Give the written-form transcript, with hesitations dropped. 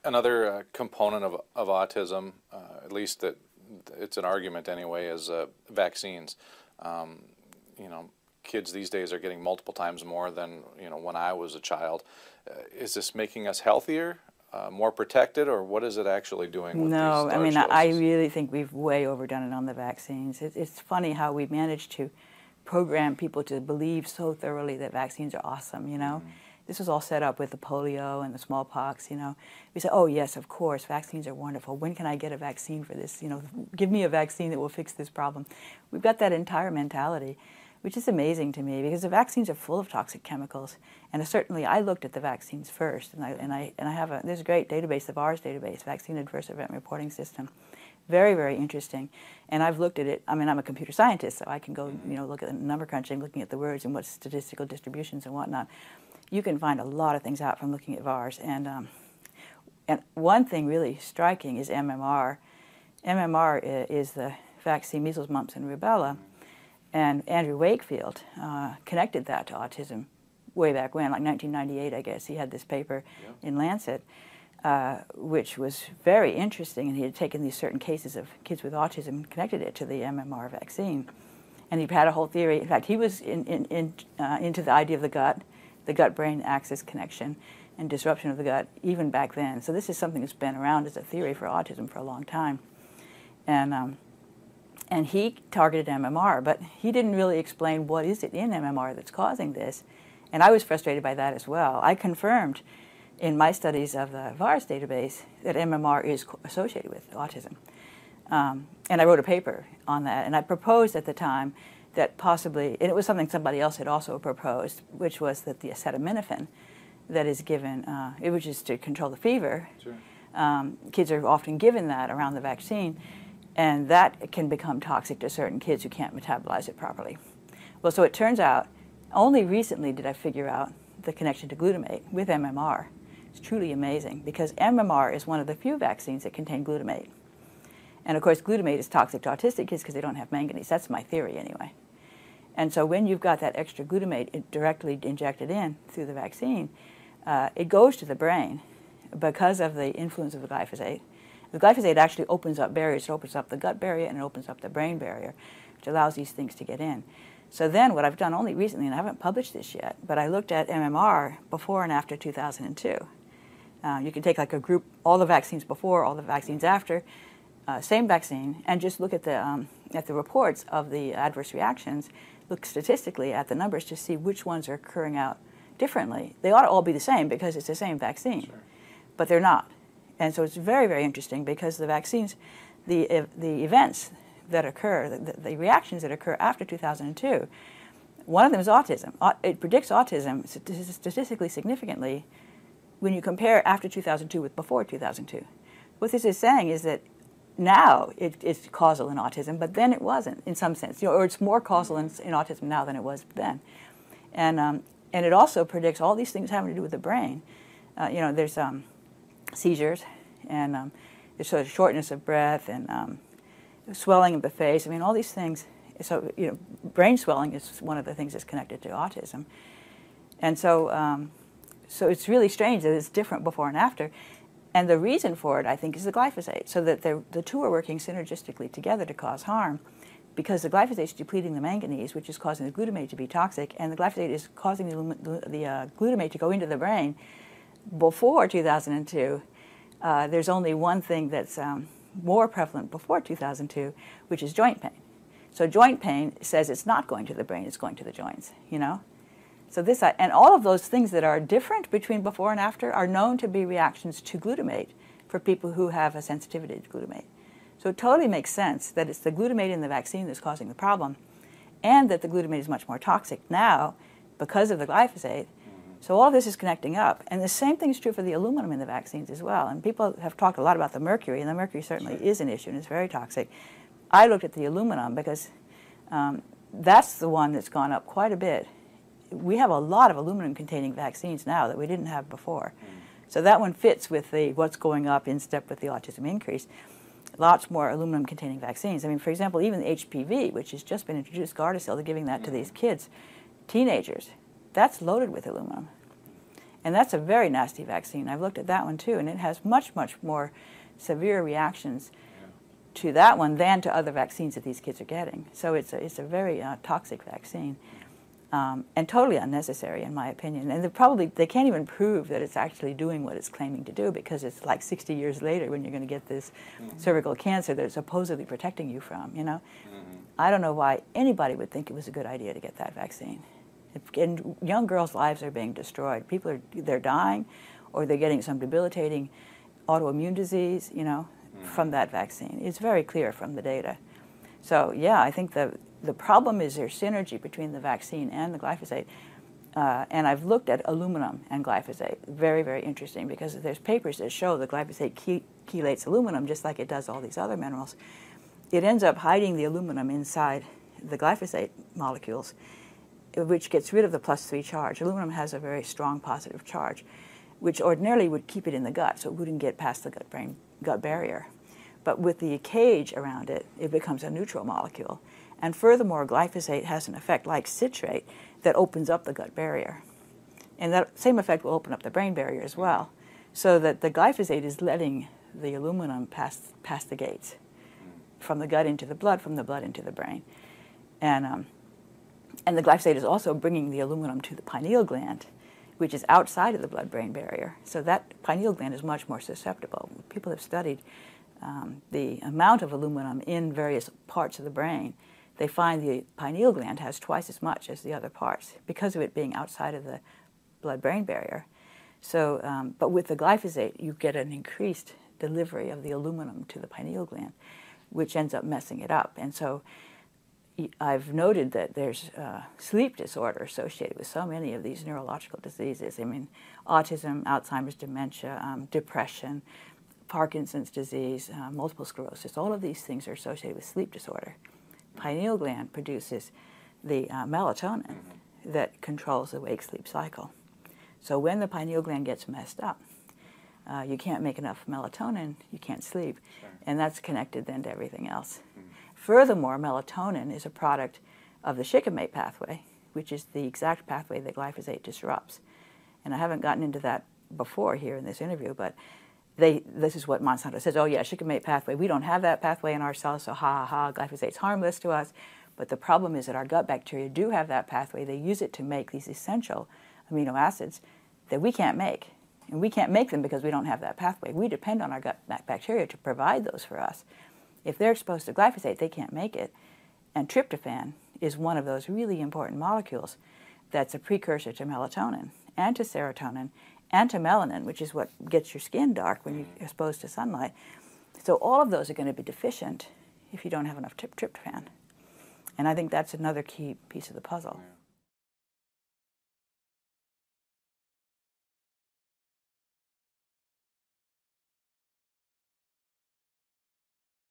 Another component of autism, at least that it's an argument anyway, is vaccines. You know, kids these days are getting multiple times more than, you know, when I was a child. Is this making us healthier, more protected, or what is it actually doing with No, these I mean, large I doses? really think we've way overdone it on the vaccines. It's funny how we've managed to program people to believe so thoroughly that vaccines are awesome, you know. This was all set up with the polio and the smallpox, you know. We say, oh yes, of course, vaccines are wonderful. When can I get a vaccine for this? You know, give me a vaccine that will fix this problem. We've got that entire mentality, which is amazing to me because the vaccines are full of toxic chemicals. And certainly I looked at the vaccines first, and I have there's a great database, the VAERS database, Vaccine Adverse Event Reporting System. Very, very interesting. And I've looked at it. I mean, I'm a computer scientist, so I can go, you know, look at the number crunching, looking at the words and what statistical distributions and whatnot. You can find a lot of things out from looking at VAERS. And one thing really striking is MMR. MMR is the vaccine measles, mumps, and rubella. And Andrew Wakefield connected that to autism way back when, like 1998, I guess. He had this paper in Lancet, which was very interesting. And he had taken these certain cases of kids with autism and connected it to the MMR vaccine. And he had a whole theory. In fact, he was into the idea of the gut-brain axis connection and disruption of the gut even back then. So this is something that's been around as a theory for autism for a long time. And he targeted MMR, but he didn't really explain what is it in MMR that's causing this. And I was frustrated by that as well. I confirmed in my studies of the VAERS database that MMR is associated with autism. And I wrote a paper on that, and I proposed at the time that possibly, and it was something somebody else had also proposed, which was that the acetaminophen that is given, which is to control the fever, kids are often given that around the vaccine, and that can become toxic to certain kids who can't metabolize it properly. Well, so it turns out, only recently did I figure out the connection to glutamate with MMR. It's truly amazing, because MMR is one of the few vaccines that contain glutamate. And of course, glutamate is toxic to autistic kids because they don't have manganese. That's my theory anyway. And so when you've got that extra glutamate directly injected in through the vaccine, it goes to the brain because of the influence of the glyphosate. The glyphosate actually opens up barriers. It opens up the gut barrier and it opens up the brain barrier, which allows these things to get in. So then what I've done only recently, and I haven't published this yet, but I looked at MMR before and after 2002. You can take like a group, all the vaccines before, all the vaccines after, same vaccine, and just look at the reports of the adverse reactions, look statistically at the numbers to see which ones are occurring out differently. They ought to all be the same because it's the same vaccine, but they're not. And so it's very, very interesting because the vaccines, the events that occur, the reactions that occur after 2002, one of them is autism. It predicts autism statistically significantly when you compare after 2002 with before 2002. What this is saying is that now it's causal in autism, but then it wasn't in some sense, you know, or it's more causal in autism now than it was then. And it also predicts all these things having to do with the brain. You know, there's seizures, and there's sort of shortness of breath, and swelling of the face. I mean, all these things. So, you know, brain swelling is one of the things that's connected to autism. And so, so it's really strange that it's different before and after. And the reason for it, I think, is the glyphosate, so that the two are working synergistically together to cause harm, because the glyphosate is depleting the manganese, which is causing the glutamate to be toxic, and the glyphosate is causing the glutamate to go into the brain. Before 2002, there's only one thing that's more prevalent before 2002, which is joint pain. So joint pain says it's not going to the brain, it's going to the joints, you know? So this, and all of those things that are different between before and after are known to be reactions to glutamate for people who have a sensitivity to glutamate. So it totally makes sense that it's the glutamate in the vaccine that's causing the problem, and that the glutamate is much more toxic now because of the glyphosate. So all of this is connecting up. And the same thing is true for the aluminum in the vaccines as well. And people have talked a lot about the mercury, and the mercury certainly is an issue, and it's very toxic. I looked at the aluminum because that's the one that's gone up quite a bit. We have a lot of aluminum-containing vaccines now that we didn't have before. So that one fits with the what's going up in step with the autism increase. Lots more aluminum-containing vaccines. I mean, for example, even the HPV, which has just been introduced, Gardasil, they're giving that to these kids, teenagers. That's loaded with aluminum. And that's a very nasty vaccine. I've looked at that one too, and it has much, much more severe reactions to that one than to other vaccines that these kids are getting. So it's a very toxic vaccine, and totally unnecessary in my opinion. And they can't even prove that it's actually doing what it's claiming to do, because it's like 60 years later when you're going to get this cervical cancer that it's supposedly protecting you from, you know. I don't know why anybody would think it was a good idea to get that vaccine. And young girls' lives are being destroyed. They're dying, or they're getting some debilitating autoimmune disease, you know, from that vaccine. It's very clear from the data. So yeah, I think the problem is there's synergy between the vaccine and the glyphosate. And I've looked at aluminum and glyphosate. Very, very interesting, because there's papers that show the glyphosate chelates aluminum just like it does all these other minerals. It ends up hiding the aluminum inside the glyphosate molecules, which gets rid of the +3 charge. Aluminum has a very strong positive charge, which ordinarily would keep it in the gut, so it wouldn't get past the gut barrier. But with the cage around it, it becomes a neutral molecule. And furthermore, glyphosate has an effect like citrate that opens up the gut barrier. And that same effect will open up the brain barrier as well, so that the glyphosate is letting the aluminum pass the gates, from the gut into the blood, from the blood into the brain. And the glyphosate is also bringing the aluminum to the pineal gland, which is outside of the blood-brain barrier. So that pineal gland is much more susceptible. People have studied the amount of aluminum in various parts of the brain. They find the pineal gland has twice as much as the other parts because of it being outside of the blood-brain barrier. So, but with the glyphosate, you get an increased delivery of the aluminum to the pineal gland, which ends up messing it up. And so I've noted that there's sleep disorder associated with so many of these neurological diseases. I mean, autism, Alzheimer's, dementia, depression, Parkinson's disease, multiple sclerosis, all of these things are associated with sleep disorder. Pineal gland produces the melatonin that controls the wake-sleep cycle. So when the pineal gland gets messed up, you can't make enough melatonin, you can't sleep, and that's connected then to everything else. Furthermore, melatonin is a product of the shikimate pathway, which is the exact pathway that glyphosate disrupts. And I haven't gotten into that before here in this interview, but this is what Monsanto says: oh yeah, shikimate pathway, we don't have that pathway in our cells, so ha ha ha, glyphosate's harmless to us. But the problem is that our gut bacteria do have that pathway. They use it to make these essential amino acids that we can't make. And we can't make them because we don't have that pathway. We depend on our gut bacteria to provide those for us. If they're exposed to glyphosate, they can't make it. And tryptophan is one of those really important molecules that's a precursor to melatonin and to serotonin and to melanin, which is what gets your skin dark when you're exposed to sunlight. So all of those are going to be deficient if you don't have enough tryptophan. And I think that's another key piece of the puzzle. Yeah.